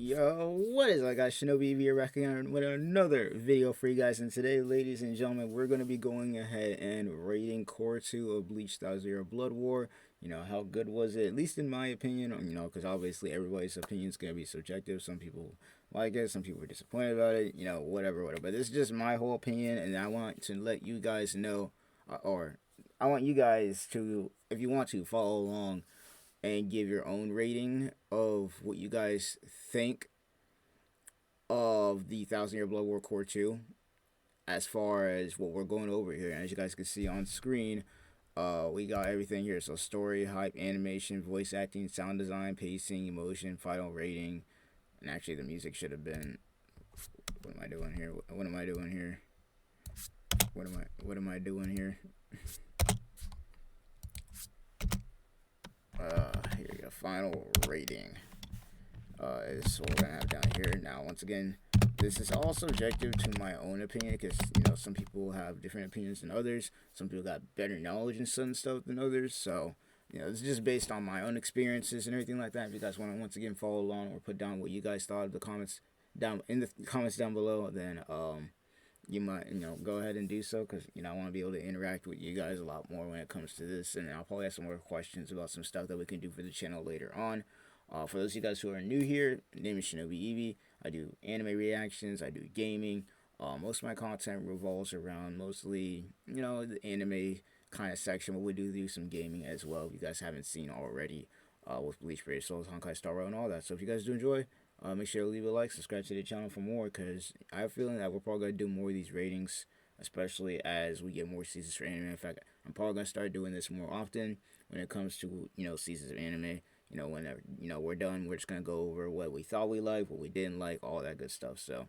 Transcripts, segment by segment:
Yo, what is up, guys? ShinobiEevee back again with another video for you guys. And today, ladies and gentlemen, we're going to be going ahead and rating Core 2 of Bleach Tybw Blood War. How good was it? At least in my opinion, because obviously everybody's opinion is going to be subjective. Some people like it, some people are disappointed about it, whatever. But this is just my whole opinion, and I want to let you guys know, or I want you guys to, if you want to, follow along and give your own rating of what you guys think of the Thousand Year Blood War Core 2 as far as what we're going over here. And as you guys can see on screen, we got everything here. So story, hype, animation, voice acting, sound design, pacing, emotion, final rating. And actually the music should have been, what am I doing here? What am I doing here? What am I doing here? Here we go. Final rating. Is what we're gonna have down here. Now, once again, this is all subjective to my own opinion because some people have different opinions than others. Some people got better knowledge in some stuff than others. So it's just based on my own experiences and everything like that. If you guys want to once again follow along or put down what you guys thought of the comments down in the comments down below, then you might go ahead and do so because I want to be able to interact with you guys a lot more when it comes to this, and I'll probably have some more questions about some stuff that we can do for the channel later on. For those of you guys who are new here, my name is ShinobiEevee. I do anime reactions, I do gaming. Most of my content revolves around mostly the anime kind of section, but we do some gaming as well if you guys haven't seen already, with Bleach, Brave Souls, Honkai Star Rail, and all that. So if you guys do enjoy, make sure to leave a like, subscribe to the channel for more, because I have a feeling that we're probably going to do more of these ratings, especially as we get more seasons for anime. In fact, I'm probably going to start doing this more often when it comes to, seasons of anime. Whenever, we're done, we're just going to go over what we thought we liked, what we didn't like, all that good stuff. So,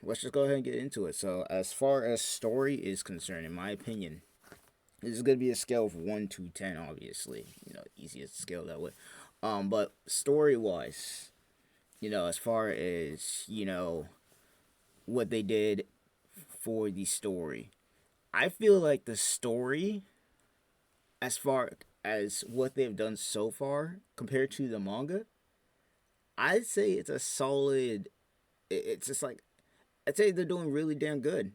let's just go ahead and get into it. So, as far as story is concerned, in my opinion, this is going to be a scale of 1 to 10, obviously. Easiest scale that way. But story-wise, as far as, what they did for the story, I feel like the story, as far as what they've done so far compared to the manga, I'd say it's a solid. It's just like, I'd say they're doing really damn good.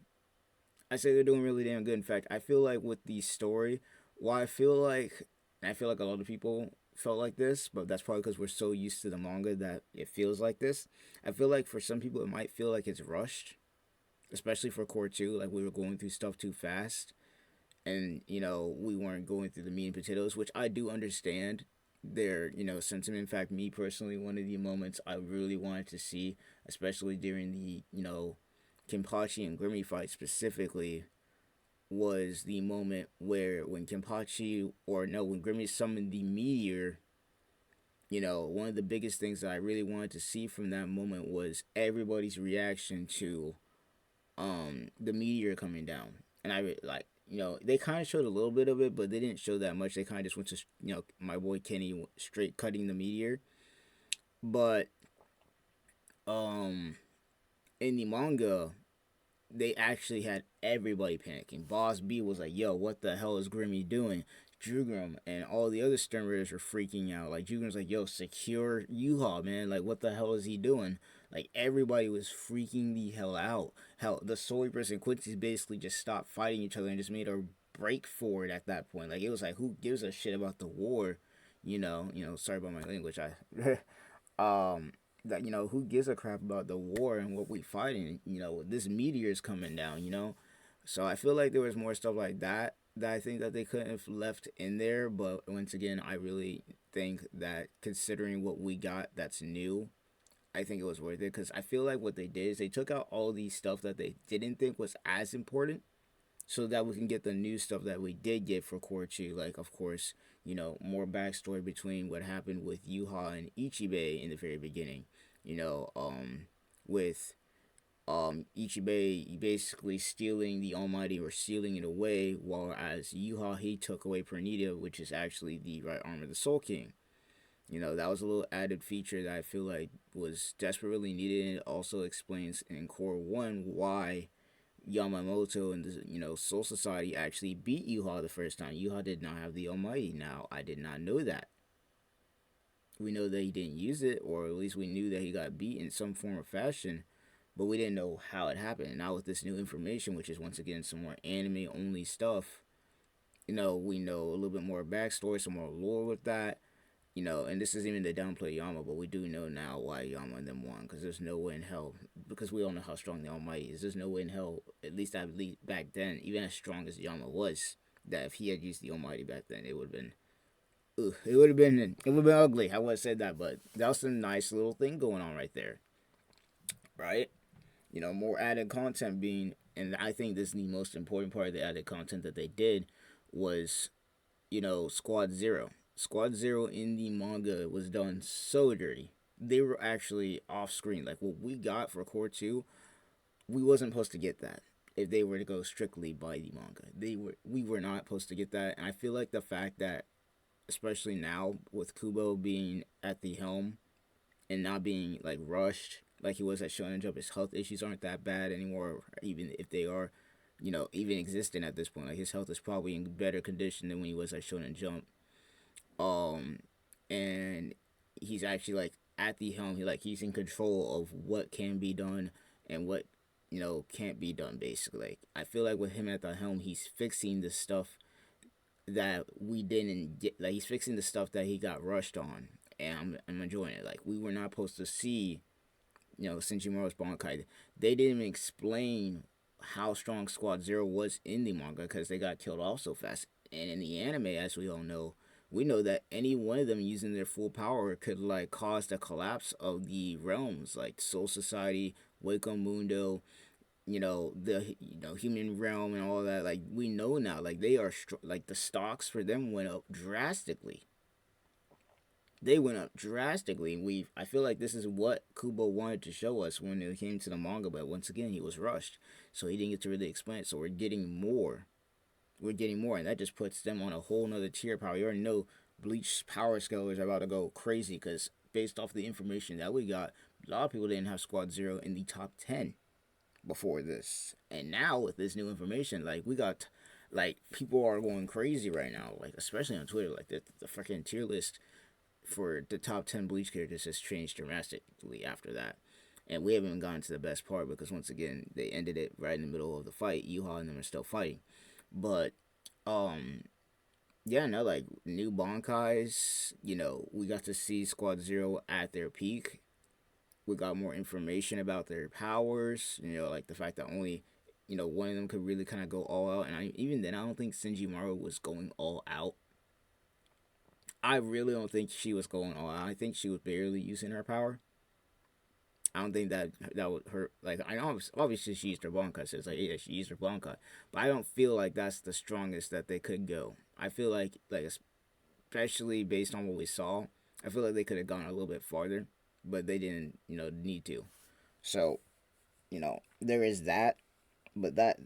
I say they're doing really damn good. In fact, I feel like with the story, while I feel like, and I feel like a lot of people felt like this, but that's probably because we're so used to the manga that it feels like this. I feel like for some people it might feel like it's rushed, especially for Core 2, like we were going through stuff too fast. And we weren't going through the meat and potatoes, which I do understand their sentiment. In fact, me personally, one of the moments I really wanted to see, especially during the Kenpachi and Grimmy fight specifically, was the moment where when when Grimmy summoned the meteor. One of the biggest things that I really wanted to see from that moment was everybody's reaction to the meteor coming down. And I like, they kind of showed a little bit of it, but they didn't show that much. They kind of just went to, my boy Kenny straight cutting the meteor. But, in the manga, they actually had everybody panicking. Boss B was like, yo, what the hell is Grimmy doing? Jugrim and all the other Stern Raiders were freaking out. Like, Jugrim's like, yo, secure Yuha, man. Like, what the hell is he doing? Like, everybody was freaking the hell out. Hell, the Soul Reapers and Quincy's basically just stopped fighting each other and just made a break for it at that point. Like, it was like, who gives a shit about the war? Sorry about my language. That, who gives a crap about the war and what we fighting? This meteor is coming down, So I feel like there was more stuff like that I think that they couldn't have left in there. But once again, I really think that considering what we got that's new, I think it was worth it, because I feel like what they did is they took out all these stuff that they didn't think was as important so that we can get the new stuff that we did get for Core 2. Like, of course, more backstory between what happened with Yuha and Ichibei in the very beginning. With Ichibei basically stealing the Almighty, or stealing it away, while as Yuha, he took away Pernita, which is actually the right arm of the Soul King. That was a little added feature that I feel like was desperately needed, and it also explains in Core 1 why Yamamoto and the Soul Society actually beat Yuha the first time. Yuha did not have the Almighty. Now, I did not know that. We know that he didn't use it, or at least we knew that he got beat in some form or fashion, but we didn't know how it happened. And now with this new information, which is once again some more anime only stuff, we know a little bit more backstory, some more lore with that. And this isn't even the downplay Yama, but we do know now why Yama and them won, because there's no way in hell, because we all know how strong the Almighty is. There's no way in hell, at least back then, even as strong as Yama was, that if he had used the Almighty back then, it would have been, it would have been ugly. I would have said that, but that was a nice little thing going on right there, right? More added content being, and I think this is the most important part of the added content that they did was, Squad Zero. Squad Zero in the manga was done so dirty. They were actually off screen. Like what we got for Core 2, we wasn't supposed to get that if they were to go strictly by the manga. We were not supposed to get that. And I feel like the fact that, especially now with Kubo being at the helm and not being like rushed like he was at Shonen Jump, his health issues aren't that bad anymore, even if they are, even existing at this point. Like his health is probably in better condition than when he was at Shonen Jump. And he's actually like at the helm. He's in control of what can be done and what can't be done. Basically, like I feel like with him at the helm, he's fixing the stuff that we didn't get. Like he's fixing the stuff that he got rushed on, and I'm enjoying it. Like we were not supposed to see, Senjimaru's Bankai. They didn't even explain how strong Squad Zero was in the manga because they got killed off so fast. And in the anime, as we all know, we know that any one of them using their full power could like cause the collapse of the realms, like Soul Society, Wako Mundo, the human realm and all that. Like we know now, like they are like the stocks for them went up drastically. They went up drastically. I feel like this is what Kubo wanted to show us when it came to the manga, but once again he was rushed, so he didn't get to really explain it. So we're getting more. And that just puts them on a whole nother tier power. You already know Bleach's power scalers are about to go crazy because based off the information that we got, a lot of people didn't have Squad Zero in the top 10 before this. And now with this new information, like we got, like people are going crazy right now, like especially on Twitter, like the freaking tier list for the top 10 Bleach characters has changed dramatically after that. And we haven't even gotten to the best part because once again, they ended it right in the middle of the fight. Yuha and them are still fighting. But, yeah, no, like, new Bankais, we got to see Squad Zero at their peak. We got more information about their powers, like the fact that only, one of them could really kind of go all out. And even then, I don't think Senjimaru was going all out. I really don't think she was going all out. I think she was barely using her power. I don't think that would hurt. Like I know, obviously she used her Bankai, so it's like yeah, she used her Bankai, but I don't feel like that's the strongest that they could go. I feel like especially based on what we saw, I feel like they could have gone a little bit farther, but they didn't, need to. So, there is that. But that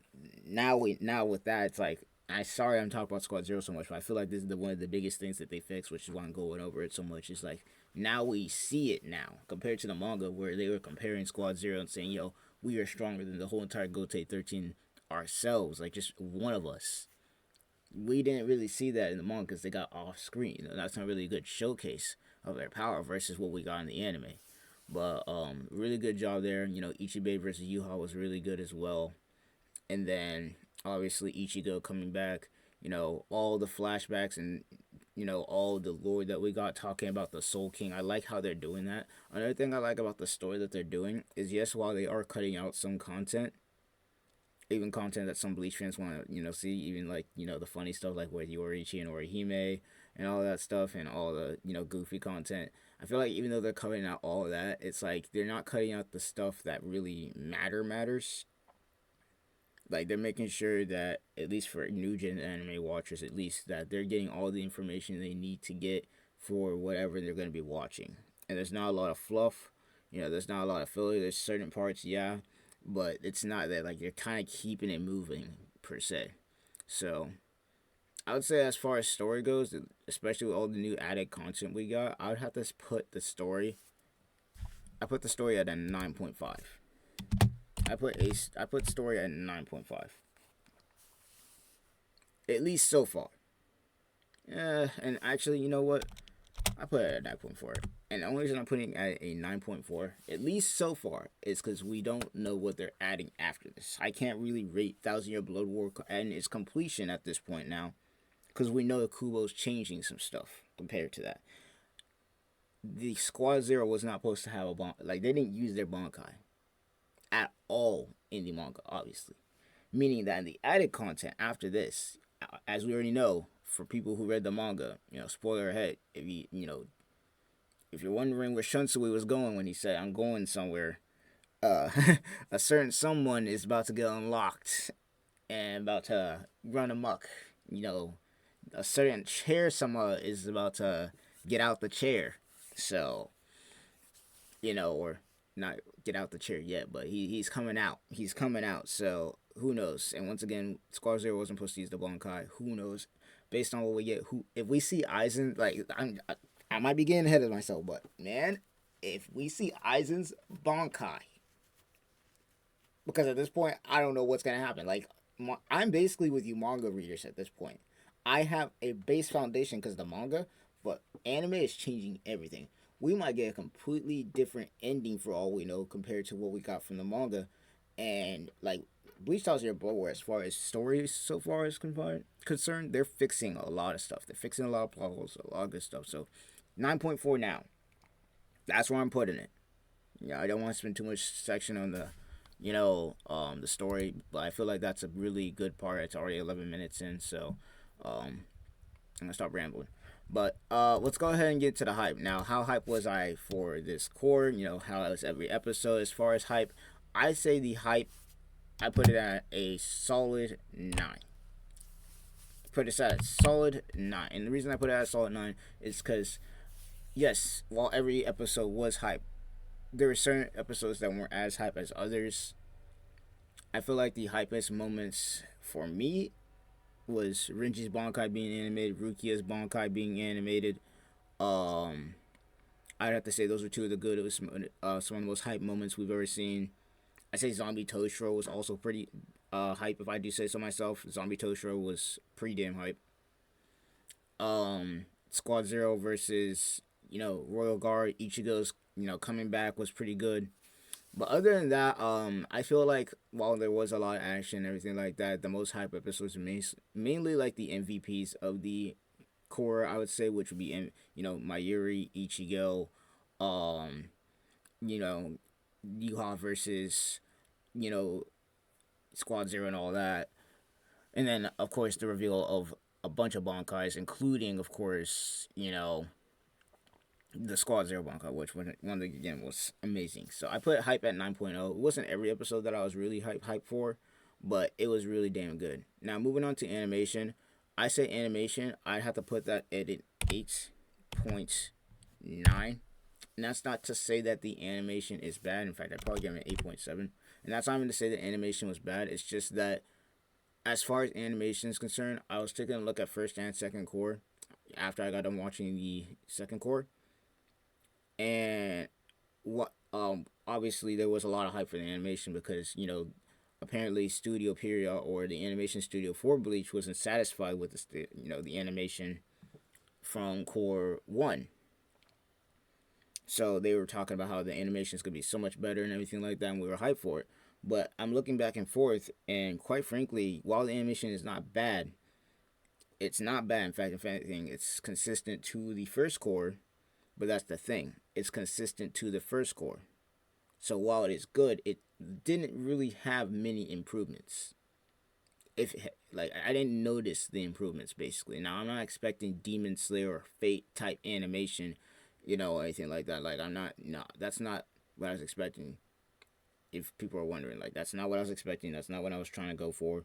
now with that, it's like I'm talking about Squad Zero so much, but I feel like this is one of the biggest things that they fixed, which is why I'm going over it so much. It's like now we see it now compared to the manga where they were comparing Squad Zero and saying, "Yo, we are stronger than the whole entire Gotei 13 ourselves, like just one of us." We didn't really see that in the manga because they got off screen. That's not really a good showcase of their power versus what we got in the anime. But really good job there. Ichibei versus Yuha was really good as well. And then obviously Ichigo coming back, all the flashbacks and all the lore that we got talking about the Soul King. I like how they're doing that. Another thing I like about the story that they're doing is yes, while they are cutting out some content, even content that some Bleach fans want to see, even like the funny stuff like with Yoriichi and Orihime and all that stuff and all the goofy content. I feel like even though they're cutting out all of that, it's like they're not cutting out the stuff that really matters. Like they're making sure that at least for new gen anime watchers, at least that they're getting all the information they need to get for whatever they're going to be watching. And there's not a lot of fluff, there's not a lot of filler. There's certain parts, yeah, but it's not that like you're kind of keeping it moving per se. So I would say as far as story goes, especially with all the new added content we got, I would have to put the story. I put the story at a 9.5. I put story at 9.5. At least so far. And actually, you know what? I put it at 9.4. And the only reason I'm putting it at a 9.4, at least so far, is because we don't know what they're adding after this. I can't really rate Thousand Year Blood War and its completion at this point now, because we know Kubo's changing some stuff compared to that. The Squad Zero was not supposed to have a bon, like they didn't use their Bankai at all in the manga, obviously. Meaning that in the added content after this, as we already know, for people who read the manga, spoiler ahead, if you're wondering where Shunsui was going when he said, "I'm going somewhere," uh, a certain someone is about to get unlocked and about to run amok. A certain chair someone is about to get out the chair. So, or not get out the chair yet, but he's coming out. He's coming out. So who knows? And once again, Squad Zero wasn't supposed to use the Bankai. Who knows? Based on what we get, if we see Aizen, like I might be getting ahead of myself, but man, if we see Aizen's Bankai, because at this point I don't know what's gonna happen. Like I'm basically with you manga readers at this point. I have a base foundation because the manga, but anime is changing everything. We might get a completely different ending for all we know compared to what we got from the manga, and like Bleach tells you War, as far as stories so far is concerned, they're fixing a lot of stuff. They're fixing a lot of plot holes, a lot of good stuff. So 9.4 now. That's where I'm putting it. I don't want to spend too much section on the story, but I feel like that's a really good part. It's already 11 minutes in, so I'm gonna stop rambling. But let's go ahead and get to the hype. Now, how hype was I for this core? How it was every episode. As far as hype, I say the hype, I put it at a solid 9. Put it at a solid 9. And the reason I put it at a solid 9 is because, yes, while every episode was hype, there were certain episodes that weren't as hype as others. I feel like the hypest moments for me was Renji's Bankai being animated, Rukia's Bankai being animated. I'd have to say those were two of the good. It was some of the most hype moments we've ever seen. I say Zombie Toshiro was also pretty hype, if I do say so myself. Zombie Toshiro was pretty damn hype. Squad Zero versus Royal Guard, Ichigo's coming back was pretty good. But other than that, I feel like while there was a lot of action and everything like that, the most hype episodes were mainly like the MVPs of the core, I would say, which would be Mayuri, Ichigo, Yuha versus Squad Zero and all that, and then of course the reveal of a bunch of Bankais, including of course the Squad Zero Bankai, which one again was amazing. So I put hype at 9.0. It wasn't every episode that I was really hype for, but it was really damn good. Now moving on to animation, I say animation, I'd have to put that at an 8.9. And that's not to say that the animation is bad. In fact, I'd probably give it an 8.7. And that's not even to say that animation was bad. It's just that as far as animation is concerned, I was taking a look at first and second core after I got done watching the second core. And obviously there was a lot of hype for the animation because apparently Studio Period or the animation studio for Bleach wasn't satisfied with the animation from Core 1. So they were talking about how the animation is going to be so much better and everything like that, and we were hyped for it. But I'm looking back and forth, and quite frankly, while the animation is not bad, it's not bad. In fact, if anything, it's consistent to the first core. But that's the thing. It's consistent to the first core. So while it is good, it didn't really have many improvements. I didn't notice the improvements basically. Now I'm not expecting Demon Slayer or Fate type animation, or anything like that. Like that's not what I was expecting. If people are wondering, that's not what I was expecting. That's not what I was trying to go for.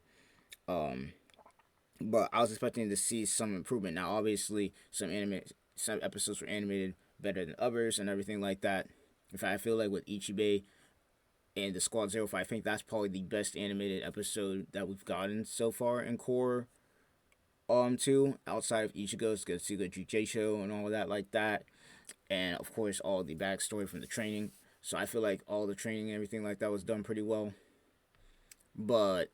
But I was expecting to see some improvement. Now obviously some episodes were animated better than others and everything like that. In fact, I feel like with Ichibe and the Squad Zero, I think that's probably the best animated episode that we've gotten so far in Core 2, outside of Ichigo's Getsuga Jujutsu and all of that like that. And of course all the backstory from the training. So I feel like all the training and everything like that was done pretty well. But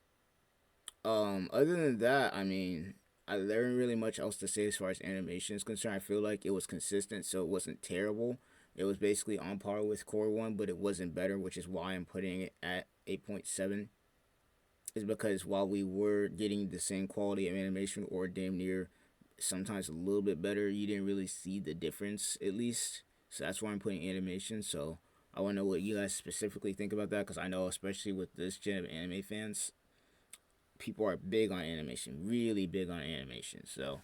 other than that, I mean, there isn't really much else to say as far as animation is concerned. I feel like it was consistent, so it wasn't terrible. It was basically on par with Core 1, but it wasn't better, which is why I'm putting it at 8.7. Is because while we were getting the same quality of animation or damn near, sometimes a little bit better, you didn't really see the difference, at least. So that's why I'm putting animation. So I want to know what you guys specifically think about that, because I know, especially with this gen of anime fans, people are big on animation, really big on animation. So,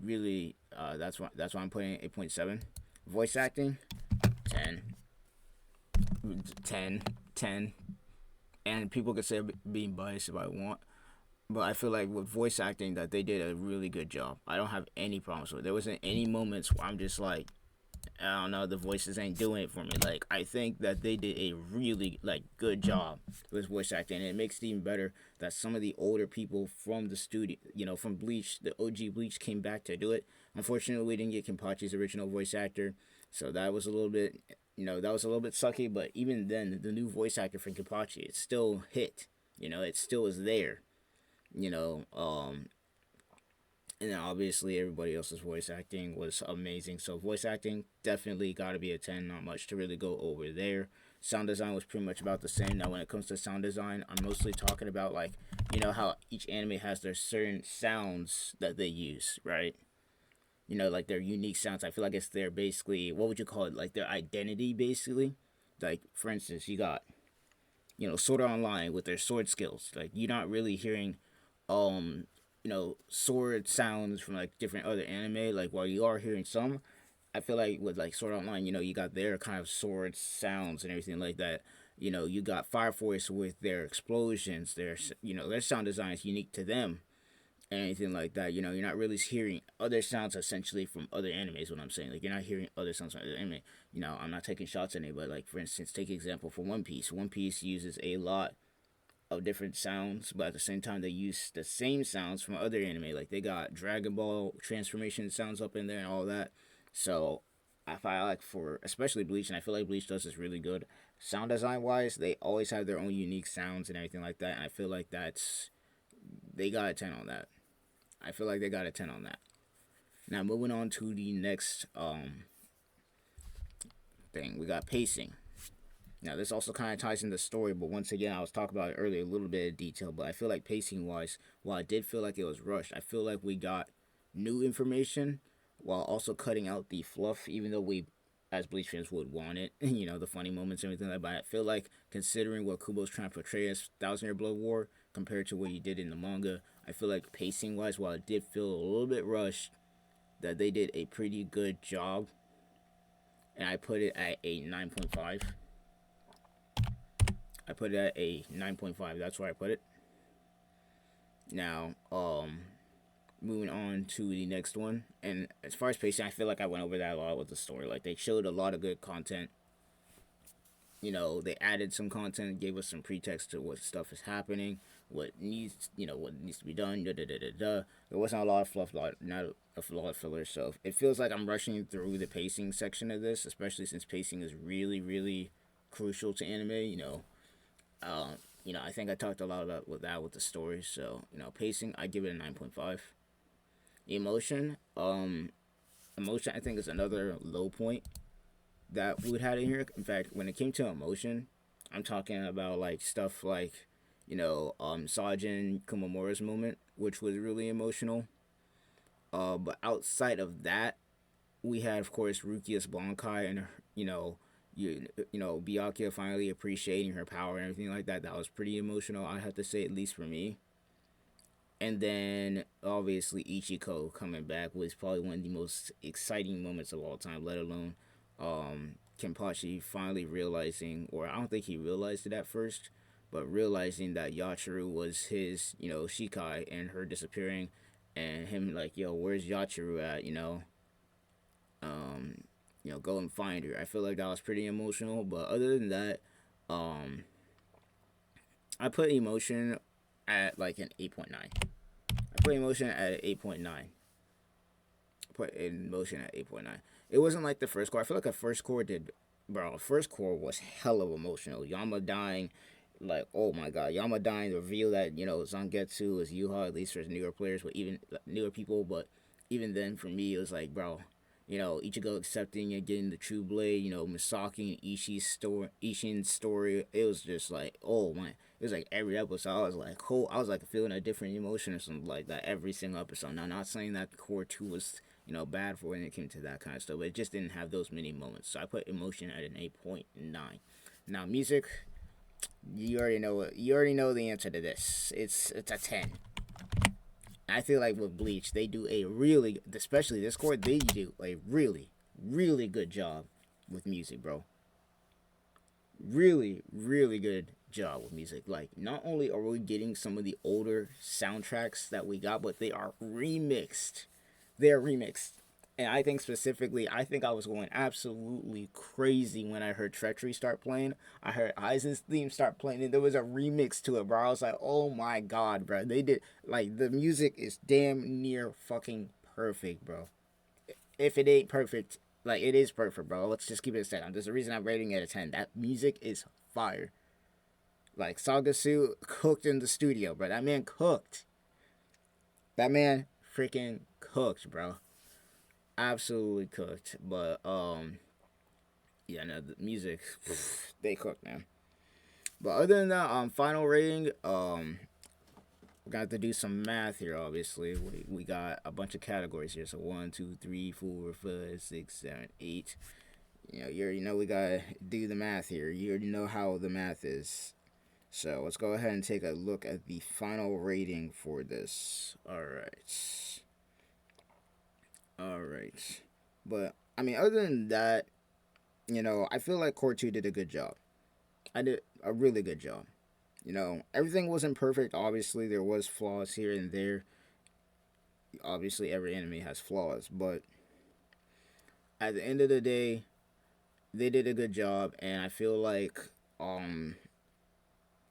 really, that's why I'm putting 8.7. Voice acting, 10, 10, 10. And people could say I'm being biased if I want, but I feel like with voice acting that they did a really good job. I don't have any problems with it. There wasn't any moments where I'm just like, I don't know, the voices ain't doing it for me. Like, I think that they did a really like good job with voice acting, and it makes it even better that some of the older people from the studio, from Bleach, the OG Bleach, came back to do it. Unfortunately, we didn't get Kenpachi's original voice actor, so that was a little bit, that was a little bit sucky. But even then, the new voice actor for Kenpachi, it still hit. It still is there. You know, and then obviously everybody else's voice acting was amazing. So voice acting definitely got to be a 10. Not much to really go over there. Sound design was pretty much about the same. Now when it comes to sound design, I'm mostly talking about like, how each anime has their certain sounds that they use, right? Like their unique sounds. I feel like it's their basically, what would you call it? Like their identity basically. Like for instance, you got, Sword Art Online with their sword skills. Like you're not really hearing sword sounds from like different other anime. Like while you are hearing some, I feel like with like Sword Art Online, you got their kind of sword sounds and everything like that. You got Fire Force with their explosions, their sound design is unique to them and anything like that. You're not really hearing other sounds essentially from other animes. What I'm saying, like you're not hearing other sounds from other anime. I'm not taking shots at anybody. Like for instance, take an example for One Piece. One Piece uses a lot of different sounds, but at the same time they use the same sounds from other anime. Like they got Dragon Ball transformation sounds up in there and all that. So I feel like for especially Bleach, and I feel like Bleach does this really good. Sound design wise, they always have their own unique sounds and everything like that. And I feel like they got a 10 on that. I feel like they got a 10 on that. Now moving on to the next thing, we got pacing. Now, this also kind of ties into the story, but once again, I was talking about it earlier, a little bit of detail, but I feel like pacing-wise, while I did feel like it was rushed, I feel like we got new information while also cutting out the fluff, even though we, as Bleach fans, would want it, the funny moments and everything like that. But I feel like, considering what Kubo's trying to portray as Thousand Year Blood War, compared to what he did in the manga, I feel like pacing-wise, while it did feel a little bit rushed, that they did a pretty good job, and I put it at a 9.5. I put it at a 9.5. That's where I put it. Now, moving on to the next one. And as far as pacing, I feel like I went over that a lot with the story. Like, they showed a lot of good content. They added some content, gave us some pretext to what stuff is happening, what needs to be done, There wasn't a lot of fluff, not a lot of filler. So it feels like I'm rushing through the pacing section of this, especially since pacing is really, really crucial to anime, I think I talked a lot about with the story. So, pacing, I give it a 9.5. Emotion, I think is another low point that we would have in here. In fact, when it came to emotion, I'm talking about like stuff like, Sajin Kumamura's moment, which was really emotional. But outside of that, we had of course Rukia's Bankai and Byakuya finally appreciating her power and everything like that. That was pretty emotional, I have to say, at least for me. And then obviously Ichiko coming back was probably one of the most exciting moments of all time, let alone Kenpachi finally realizing, or I don't think he realized it at first, but realizing that Yachiru was his, Shikai, and her disappearing, and him like, yo, where's Yachiru at, go and find her. I feel like that was pretty emotional. But other than that, I put emotion at like an 8.9. I put emotion at an 8.9. Put emotion at 8.9. It wasn't like the first core. I feel like the first core did, bro. The first core was hella emotional. Yama dying, like, oh my god, Yama dying, the reveal that, Zangetsu is Yuha, at least for newer players, but even newer people. But even then, for me, it was like, bro, Ichigo accepting and getting the true blade, Misaki and Ishin's story, it was just like, oh my, it was like every episode, I was like, cool, I was like feeling a different emotion or something like that every single episode. Now, not saying that Core 2 was, bad for when it came to that kind of stuff, but it just didn't have those many moments. So I put emotion at an 8.9. Now, music, you already know the answer to this. It's a 10. I feel like with Bleach, they do a really, especially this core, they do a really, really good job with music, bro. Really, really good job with music. Like, not only are we getting some of the older soundtracks that we got, but they are remixed. They are remixed. And I think specifically, I think I was going absolutely crazy when I heard Treachery start playing. I heard Aizen's theme start playing, and there was a remix to it, bro. I was like, oh my god, bro. They did, like, the music is damn near fucking perfect, bro. If it ain't perfect, like, it is perfect, bro. Let's just keep it a 10. There's a reason I'm rating it a 10. That music is fire. Like, Sagasu cooked in the studio, bro. That man cooked. That man freaking cooked, bro. Absolutely cooked. But yeah, no, the music, they cooked, man. But other than that, final rating, we got to do some math here. Obviously, we got a bunch of categories here. So 1, 2, 3, 4, 5, 6, 7, 8. You already know we gotta do the math here. You already know how the math is. So let's go ahead and take a look at the final rating for this. All right. But I mean, other than that, I feel like Core 2 did a good job. I did a really good job. Everything wasn't perfect. Obviously, there was flaws here and there. Obviously, every anime has flaws, but at the end of the day, they did a good job, and I feel like, you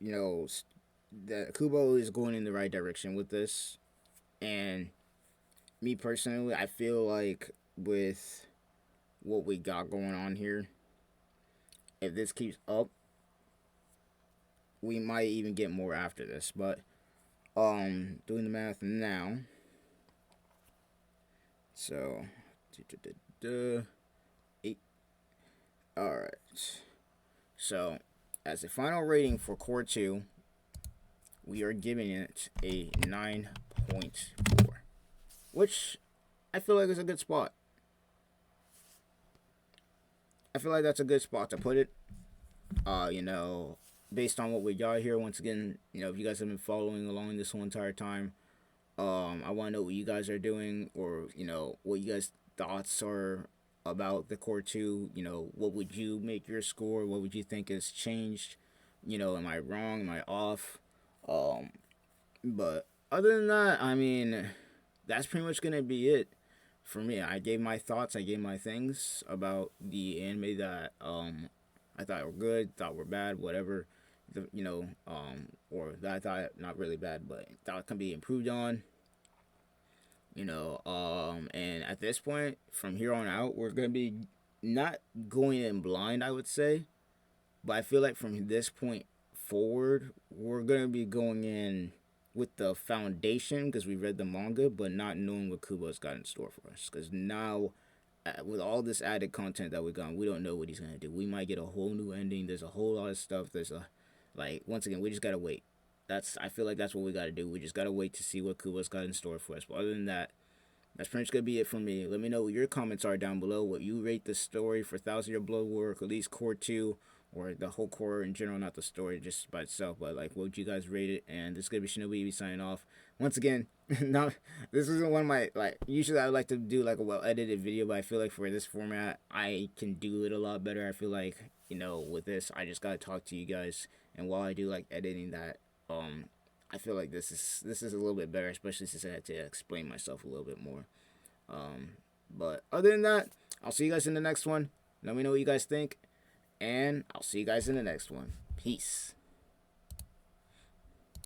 know, that Kubo is going in the right direction with this. And me personally, I feel like with what we got going on here, if this keeps up, we might even get more after this. But doing the math now. So 8. All right. So as a final rating for Core 2, we are giving it a 9.4, which I feel like is a good spot. I feel like that's a good spot to put it. Based on what we got here, once again, if you guys have been following along this whole entire time, I want to know what you guys are doing, or what you guys' thoughts are about the Core 2. What would you make your score? What would you think has changed? Am I wrong? Am I off? But other than that, I mean, that's pretty much gonna be it for me. I gave my thoughts. I gave my things about the anime that I thought were good, thought were bad, whatever. Or that I thought not really bad, but thought can be improved on. And at this point, from here on out, we're gonna be not going in blind, I would say, but I feel like from this point forward, we're gonna be going in with the foundation because we read the manga, but not knowing what Kubo's got in store for us. Because now, with all this added content that we got, we don't know what he's gonna do. We might get a whole new ending. There's a whole lot of stuff. Once again, we just gotta wait. I feel like that's what we gotta do. We just gotta wait to see what Kubo's got in store for us. But other than that, that's pretty much gonna be it for me. Let me know what your comments are down below. What you rate the story for Thousand Year Blood War, or at least Core 2, or the whole core in general, not the story just by itself, but like what would you guys rate it? And this is gonna be ShinobiEevee signing off. Once again, now this isn't one of my usually I would like to do like a well edited video, but I feel like for this format I can do it a lot better. I feel like, with this I just gotta talk to you guys, and while I do like editing that, I feel like this is a little bit better, especially since I had to explain myself a little bit more. But other than that, I'll see you guys in the next one. Let me know what you guys think, and I'll see you guys in the next one. Peace.